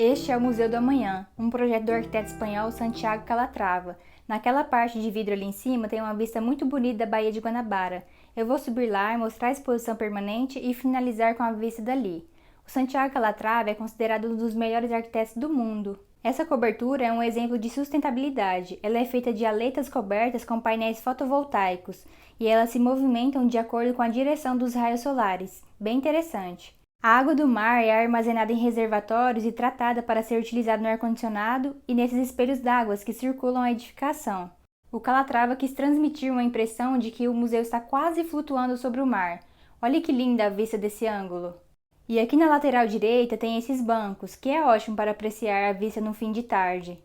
Este é o Museu do Amanhã, um projeto do arquiteto espanhol Santiago Calatrava. Naquela parte de vidro ali em cima tem uma vista muito bonita da Baía de Guanabara. Eu vou subir lá e mostrar a exposição permanente e finalizar com a vista dali. O Santiago Calatrava é considerado um dos melhores arquitetos do mundo. Essa cobertura é um exemplo de sustentabilidade. Ela é feita de aletas cobertas com painéis fotovoltaicos e elas se movimentam de acordo com a direção dos raios solares. Bem interessante. A água do mar é armazenada em reservatórios e tratada para ser utilizada no ar-condicionado e nesses espelhos d'água que circulam a edificação. O Calatrava quis transmitir uma impressão de que o museu está quase flutuando sobre o mar. Olha que linda a vista desse ângulo! E aqui na lateral direita tem esses bancos, que é ótimo para apreciar a vista no fim de tarde.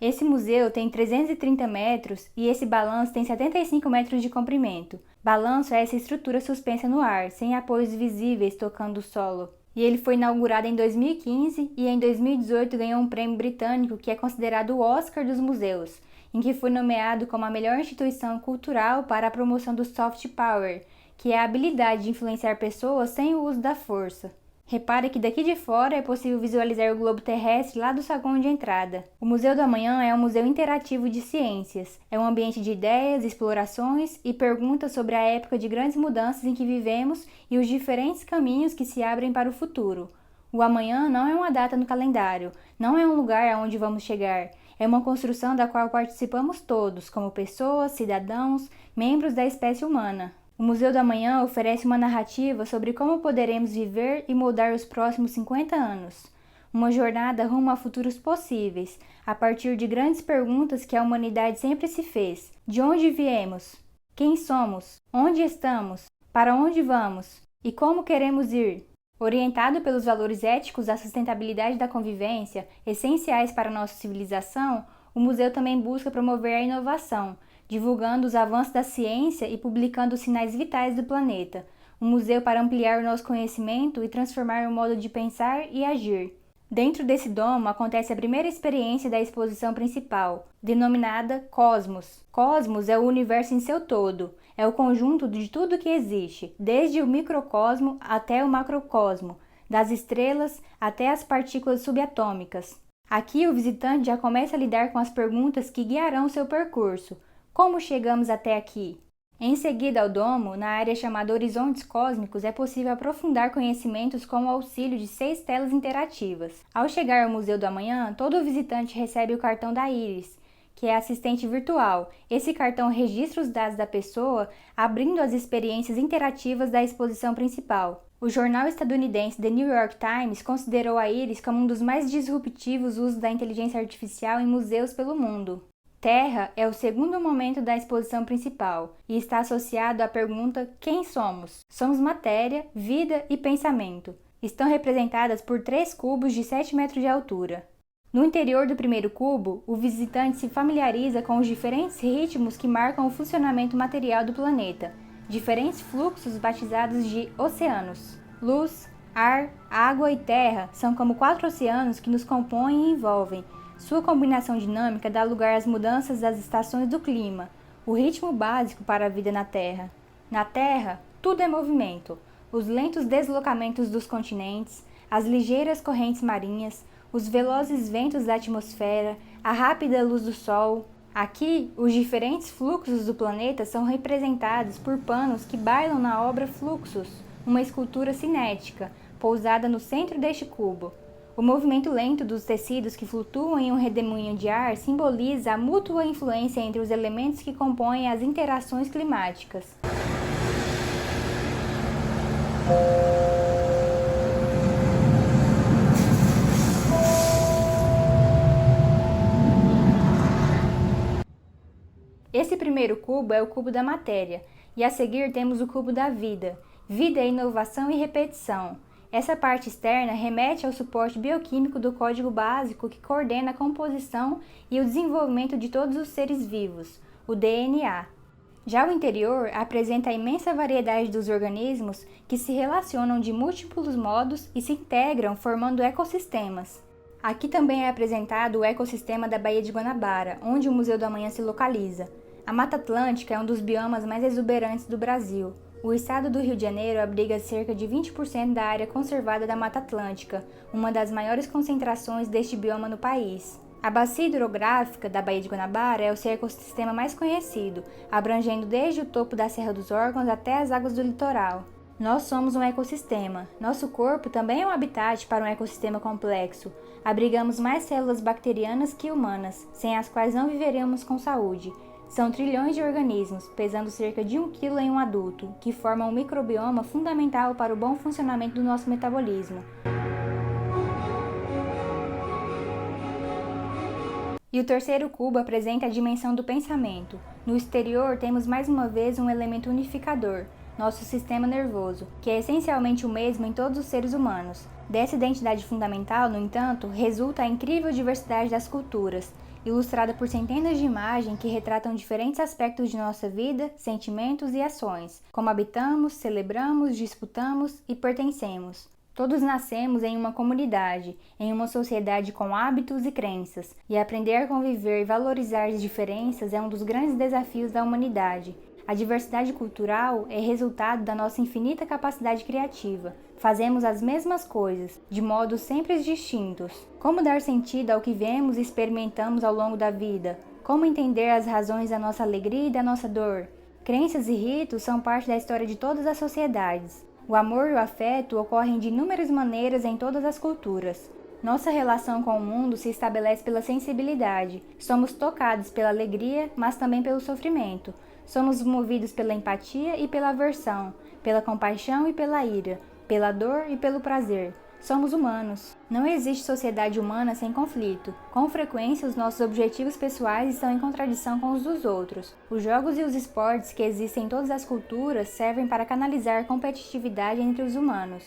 Esse museu tem 330 metros e esse balanço tem 75 metros de comprimento. Balanço é essa estrutura suspensa no ar, sem apoios visíveis tocando o solo. E ele foi inaugurado em 2015 e em 2018 ganhou um prêmio britânico que é considerado o Oscar dos museus, em que foi nomeado como a melhor instituição cultural para a promoção do soft power, que é a habilidade de influenciar pessoas sem o uso da força. Repare que daqui de fora é possível visualizar o globo terrestre lá do saguão de entrada. O Museu do Amanhã é um museu interativo de ciências. É um ambiente de ideias, explorações e perguntas sobre a época de grandes mudanças em que vivemos e os diferentes caminhos que se abrem para o futuro. O amanhã não é uma data no calendário, não é um lugar aonde vamos chegar. É uma construção da qual participamos todos, como pessoas, cidadãos, membros da espécie humana. O Museu do Amanhã oferece uma narrativa sobre como poderemos viver e moldar os próximos 50 anos. Uma jornada rumo a futuros possíveis, a partir de grandes perguntas que a humanidade sempre se fez. De onde viemos? Quem somos? Onde estamos? Para onde vamos? E como queremos ir? Orientado pelos valores éticos da sustentabilidade da convivência, essenciais para a nossa civilização, o museu também busca promover a inovação, divulgando os avanços da ciência e publicando os sinais vitais do planeta. Um museu para ampliar o nosso conhecimento e transformar o modo de pensar e agir. Dentro desse domo acontece a primeira experiência da exposição principal, denominada Cosmos. Cosmos é o universo em seu todo, é o conjunto de tudo que existe, desde o microcosmo até o macrocosmo, das estrelas até as partículas subatômicas. Aqui o visitante já começa a lidar com as perguntas que guiarão seu percurso. Como chegamos até aqui? Em seguida ao domo, na área chamada Horizontes Cósmicos, é possível aprofundar conhecimentos com o auxílio de 6 telas interativas. Ao chegar ao Museu do Amanhã, todo visitante recebe o cartão da Iris, que é assistente virtual. Esse cartão registra os dados da pessoa, abrindo as experiências interativas da exposição principal. O jornal estadunidense The New York Times considerou a Iris como um dos mais disruptivos usos da inteligência artificial em museus pelo mundo. Terra é o segundo momento da exposição principal e está associado à pergunta quem somos? Somos matéria, vida e pensamento. Estão representadas por 3 cubos de 7 metros de altura. No interior do primeiro cubo, o visitante se familiariza com os diferentes ritmos que marcam o funcionamento material do planeta, diferentes fluxos batizados de oceanos. Luz, ar, água e terra são como 4 oceanos que nos compõem e envolvem. Sua combinação dinâmica dá lugar às mudanças das estações do clima, o ritmo básico para a vida na Terra. Na Terra, tudo é movimento. Os lentos deslocamentos dos continentes, as ligeiras correntes marinhas, os velozes ventos da atmosfera, a rápida luz do Sol. Aqui, os diferentes fluxos do planeta são representados por panos que bailam na obra Fluxos, uma escultura cinética, pousada no centro deste cubo. O movimento lento dos tecidos que flutuam em um redemoinho de ar simboliza a mútua influência entre os elementos que compõem as interações climáticas. Esse primeiro cubo é o cubo da matéria, e a seguir temos o cubo da vida. Vida é inovação e repetição. Essa parte externa remete ao suporte bioquímico do código básico que coordena a composição e o desenvolvimento de todos os seres vivos, o DNA. Já o interior apresenta a imensa variedade dos organismos que se relacionam de múltiplos modos e se integram formando ecossistemas. Aqui também é apresentado o ecossistema da Baía de Guanabara, onde o Museu do Amanhã se localiza. A Mata Atlântica é um dos biomas mais exuberantes do Brasil. O estado do Rio de Janeiro abriga cerca de 20% da área conservada da Mata Atlântica, uma das maiores concentrações deste bioma no país. A bacia hidrográfica da Baía de Guanabara é o seu ecossistema mais conhecido, abrangendo desde o topo da Serra dos Órgãos até as águas do litoral. Nós somos um ecossistema. Nosso corpo também é um habitat para um ecossistema complexo. Abrigamos mais células bacterianas que humanas, sem as quais não viveremos com saúde. São trilhões de organismos, pesando cerca de 1 kg em um adulto, que formam um microbioma fundamental para o bom funcionamento do nosso metabolismo. E o terceiro cubo apresenta a dimensão do pensamento. No exterior, temos mais uma vez um elemento unificador, nosso sistema nervoso, que é essencialmente o mesmo em todos os seres humanos. Dessa identidade fundamental, no entanto, resulta a incrível diversidade das culturas, ilustrada por centenas de imagens que retratam diferentes aspectos de nossa vida, sentimentos e ações, como habitamos, celebramos, disputamos e pertencemos. Todos nascemos em uma comunidade, em uma sociedade com hábitos e crenças, e aprender a conviver e valorizar as diferenças é um dos grandes desafios da humanidade. A diversidade cultural é resultado da nossa infinita capacidade criativa. Fazemos as mesmas coisas, de modos sempre distintos. Como dar sentido ao que vemos e experimentamos ao longo da vida? Como entender as razões da nossa alegria e da nossa dor? Crenças e ritos são parte da história de todas as sociedades. O amor e o afeto ocorrem de inúmeras maneiras em todas as culturas. Nossa relação com o mundo se estabelece pela sensibilidade. Somos tocados pela alegria, mas também pelo sofrimento. Somos movidos pela empatia e pela aversão, pela compaixão e pela ira, pela dor e pelo prazer. Somos humanos. Não existe sociedade humana sem conflito. Com frequência, os nossos objetivos pessoais estão em contradição com os dos outros. Os jogos e os esportes que existem em todas as culturas servem para canalizar competitividade entre os humanos.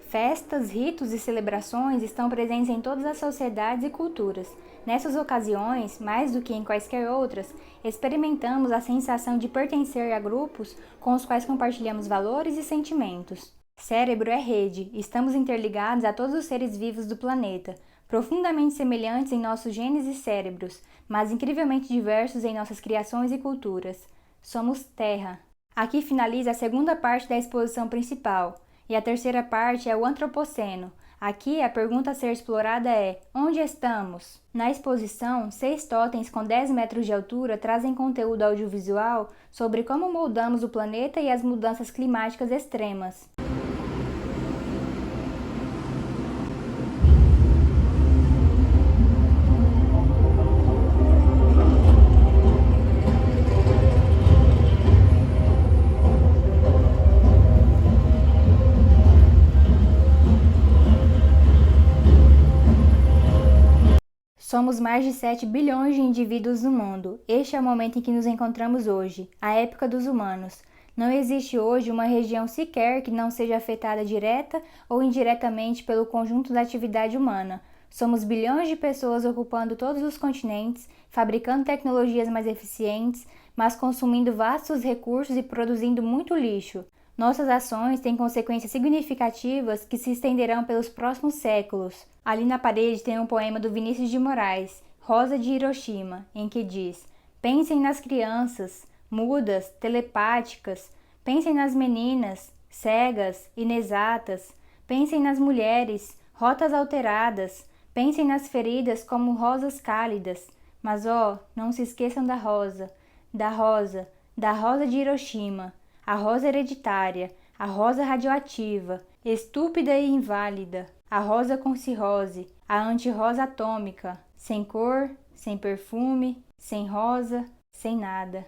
Festas, ritos e celebrações estão presentes em todas as sociedades e culturas. Nessas ocasiões, mais do que em quaisquer outras, experimentamos a sensação de pertencer a grupos com os quais compartilhamos valores e sentimentos. Cérebro é rede, estamos interligados a todos os seres vivos do planeta, profundamente semelhantes em nossos genes e cérebros, mas incrivelmente diversos em nossas criações e culturas. Somos Terra. Aqui finaliza a segunda parte da exposição principal. E a terceira parte é o Antropoceno. Aqui a pergunta a ser explorada é: onde estamos? Na exposição, 6 totens com 10 metros de altura trazem conteúdo audiovisual sobre como moldamos o planeta e as mudanças climáticas extremas. Somos mais de 7 bilhões de indivíduos no mundo. Este é o momento em que nos encontramos hoje, a época dos humanos. Não existe hoje uma região sequer que não seja afetada direta ou indiretamente pelo conjunto da atividade humana. Somos bilhões de pessoas ocupando todos os continentes, fabricando tecnologias mais eficientes, mas consumindo vastos recursos e produzindo muito lixo. Nossas ações têm consequências significativas que se estenderão pelos próximos séculos. Ali na parede tem um poema do Vinícius de Moraes, Rosa de Hiroshima, em que diz: pensem nas crianças, mudas, telepáticas, pensem nas meninas, cegas, inexatas, pensem nas mulheres, rotas alteradas, pensem nas feridas como rosas cálidas, mas não se esqueçam da rosa, da rosa, da rosa de Hiroshima, a rosa hereditária, a rosa radioativa, estúpida e inválida, a rosa com cirrose, a antirrosa atômica, sem cor, sem perfume, sem rosa, sem nada.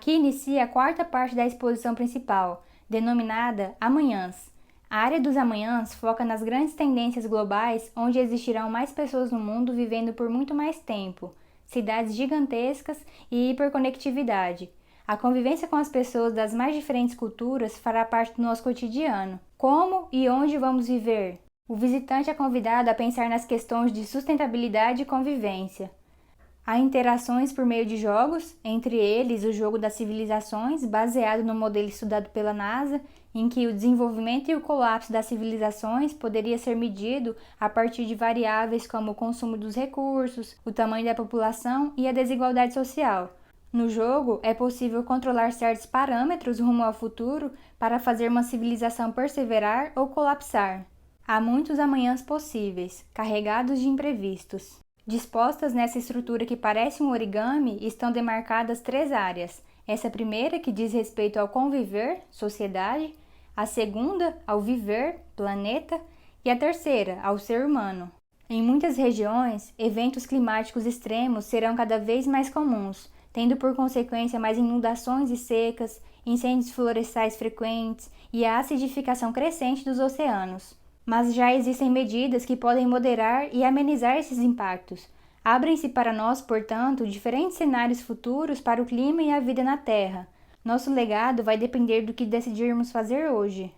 Aqui inicia a quarta parte da exposição principal, denominada Amanhãs. A área dos amanhãs foca nas grandes tendências globais onde existirão mais pessoas no mundo vivendo por muito mais tempo, cidades gigantescas e hiperconectividade. A convivência com as pessoas das mais diferentes culturas fará parte do nosso cotidiano. Como e onde vamos viver? O visitante é convidado a pensar nas questões de sustentabilidade e convivência. Há interações por meio de jogos, entre eles o jogo das civilizações, baseado no modelo estudado pela NASA, em que o desenvolvimento e o colapso das civilizações poderia ser medido a partir de variáveis como o consumo dos recursos, o tamanho da população e a desigualdade social. No jogo, é possível controlar certos parâmetros rumo ao futuro para fazer uma civilização perseverar ou colapsar. Há muitos amanhãs possíveis, carregados de imprevistos. Dispostas nessa estrutura que parece um origami, estão demarcadas 3 áreas. Essa primeira, que diz respeito ao conviver, sociedade, a segunda, ao viver, planeta, e a terceira, ao ser humano. Em muitas regiões, eventos climáticos extremos serão cada vez mais comuns, tendo por consequência mais inundações e secas, incêndios florestais frequentes e a acidificação crescente dos oceanos. Mas já existem medidas que podem moderar e amenizar esses impactos. Abrem-se para nós, portanto, diferentes cenários futuros para o clima e a vida na Terra. Nosso legado vai depender do que decidirmos fazer hoje.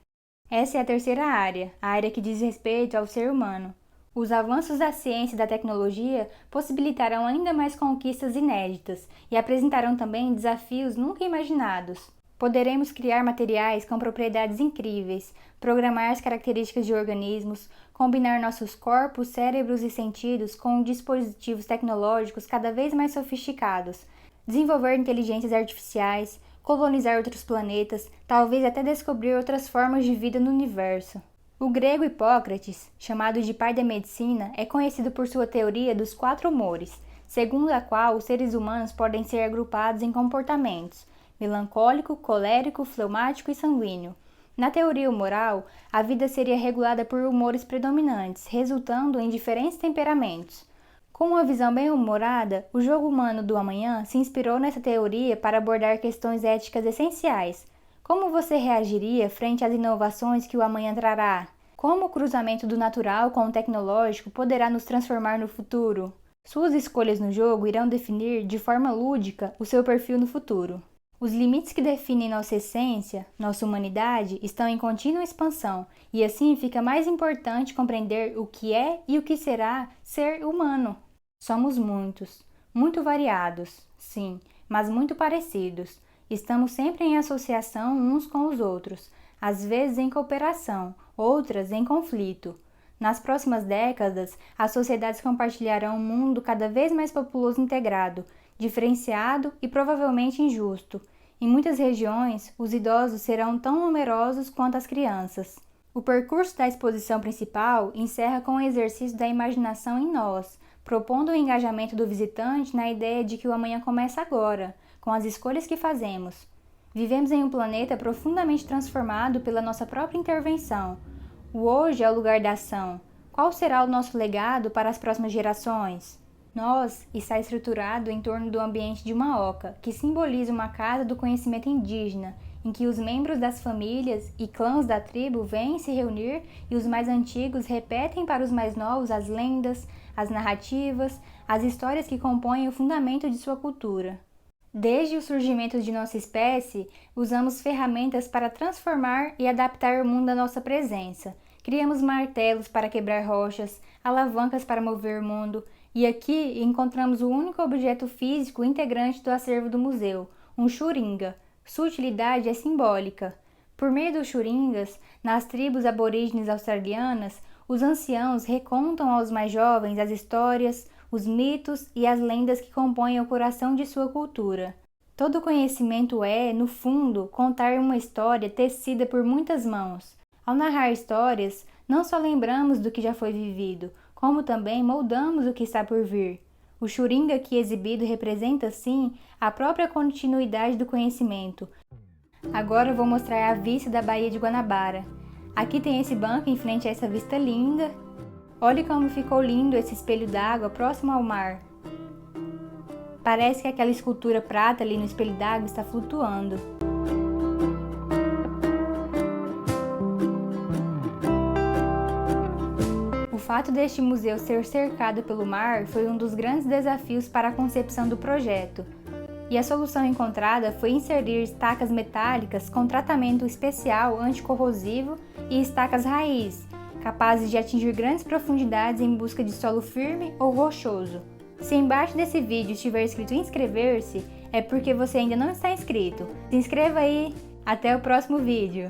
Essa é a terceira área, a área que diz respeito ao ser humano. Os avanços da ciência e da tecnologia possibilitarão ainda mais conquistas inéditas e apresentarão também desafios nunca imaginados. Poderemos criar materiais com propriedades incríveis, programar as características de organismos, combinar nossos corpos, cérebros e sentidos com dispositivos tecnológicos cada vez mais sofisticados, desenvolver inteligências artificiais, colonizar outros planetas, talvez até descobrir outras formas de vida no universo. O grego Hipócrates, chamado de pai da medicina, é conhecido por sua teoria dos 4 humores, segundo a qual os seres humanos podem ser agrupados em comportamentos: melancólico, colérico, fleumático e sanguíneo. Na teoria humoral, a vida seria regulada por humores predominantes, resultando em diferentes temperamentos. Com uma visão bem-humorada, o jogo humano do amanhã se inspirou nessa teoria para abordar questões éticas essenciais. Como você reagiria frente às inovações que o amanhã trará? Como o cruzamento do natural com o tecnológico poderá nos transformar no futuro? Suas escolhas no jogo irão definir, de forma lúdica, o seu perfil no futuro. Os limites que definem nossa essência, nossa humanidade, estão em contínua expansão, e assim fica mais importante compreender o que é e o que será ser humano. Somos muitos, muito variados, sim, mas muito parecidos. Estamos sempre em associação uns com os outros, às vezes em cooperação, outras em conflito. Nas próximas décadas, as sociedades compartilharão um mundo cada vez mais populoso e integrado, diferenciado e provavelmente injusto. Em muitas regiões, os idosos serão tão numerosos quanto as crianças. O percurso da exposição principal encerra com o exercício da imaginação em nós, propondo o engajamento do visitante na ideia de que o amanhã começa agora, com as escolhas que fazemos. Vivemos em um planeta profundamente transformado pela nossa própria intervenção. O hoje é o lugar da ação. Qual será o nosso legado para as próximas gerações? Nós está estruturado em torno do ambiente de uma oca, que simboliza uma casa do conhecimento indígena, em que os membros das famílias e clãs da tribo vêm se reunir e os mais antigos repetem para os mais novos as lendas, as narrativas, as histórias que compõem o fundamento de sua cultura. Desde o surgimento de nossa espécie, usamos ferramentas para transformar e adaptar o mundo à nossa presença. Criamos martelos para quebrar rochas, alavancas para mover o mundo, e aqui encontramos o único objeto físico integrante do acervo do museu, um xuringa. Sua utilidade é simbólica. Por meio dos xuringas, nas tribos aborígenes australianas, os anciãos recontam aos mais jovens as histórias, os mitos e as lendas que compõem o coração de sua cultura. Todo conhecimento é, no fundo, contar uma história tecida por muitas mãos. Ao narrar histórias, não só lembramos do que já foi vivido, como também moldamos o que está por vir. O xuringa aqui exibido representa, assim, a própria continuidade do conhecimento. Agora vou mostrar a vista da Baía de Guanabara. Aqui tem esse banco em frente a essa vista linda. Olhe como ficou lindo esse espelho d'água próximo ao mar. Parece que aquela escultura prata ali no espelho d'água está flutuando. O fato deste museu ser cercado pelo mar foi um dos grandes desafios para a concepção do projeto, e a solução encontrada foi inserir estacas metálicas com tratamento especial anticorrosivo e estacas raiz, capazes de atingir grandes profundidades em busca de solo firme ou rochoso. Se embaixo desse vídeo estiver escrito inscrever-se, é porque você ainda não está inscrito. Se inscreva aí! Até o próximo vídeo!